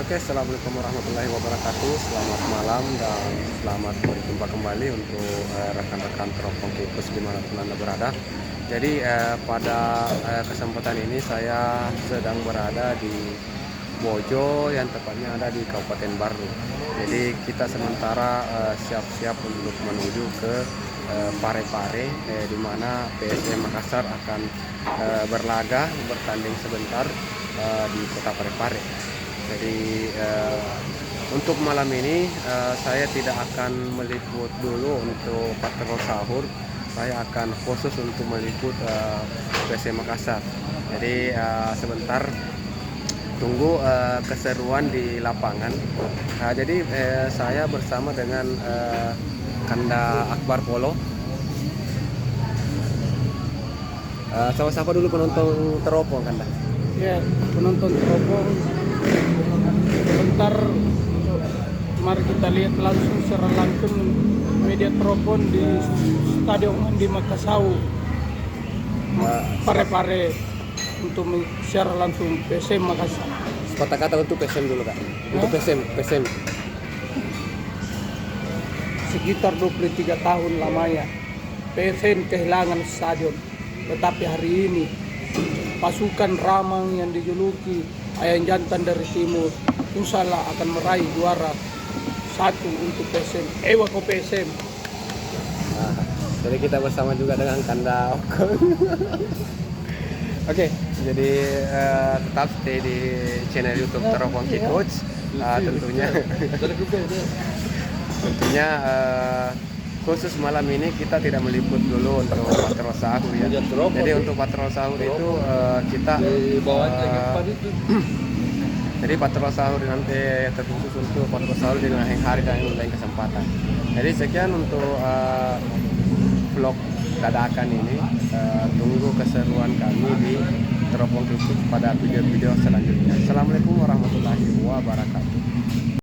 Oke, assalamualaikum warahmatullahi wabarakatuh. Selamat malam dan selamat berjumpa kembali untuk rekan-rekan Teropong Kipus dimanapun Anda berada. Jadi pada kesempatan ini saya sedang berada di Bojo, yang tepatnya ada di Kabupaten Baru. Jadi kita sementara siap-siap untuk menuju ke Parepare, di mana PSM Makassar akan berlaga bertanding sebentar di kota Parepare. Jadi untuk malam ini saya tidak akan meliput dulu untuk patrol sahur. Saya akan khusus untuk meliput PSM Makassar. Jadi sebentar tunggu keseruan di lapangan. Jadi saya bersama dengan Kanda Akbar Polo. Sama-sama dulu penonton Teropong, Kanda. Ya, penonton Teropong. Sebentar, mari kita lihat langsung secara langsung media Teropong di Stadion Andi Makassau, Parepare, untuk secara langsung PSM Makassar. Kata-kata untuk PSM dulu, Kak. Untuk PSM. Sekitar 23 tahun lamanya PSM kehilangan stadion, tetapi hari ini pasukan Ramang yang dijuluki Ayam Jantan dari Timur insya Allah akan meraih juara satu untuk PSM. Ewako PSM. Nah, jadi kita bersama juga dengan Kanda Okon. Oke, jadi tetap stay di channel YouTube Teropong Coach. Tentunya khusus malam ini kita tidak meliput dulu untuk patrol sahur ya. Jadi untuk patrol sahur itu kita jadi patrol sahur nanti terkhusus untuk patrol sahur di lain hari dan lain kesempatan. Jadi sekian untuk vlog dadakan ini. Tunggu keseruan kami di Teropong Kipus pada video-video selanjutnya. Assalamualaikum warahmatullahi wabarakatuh.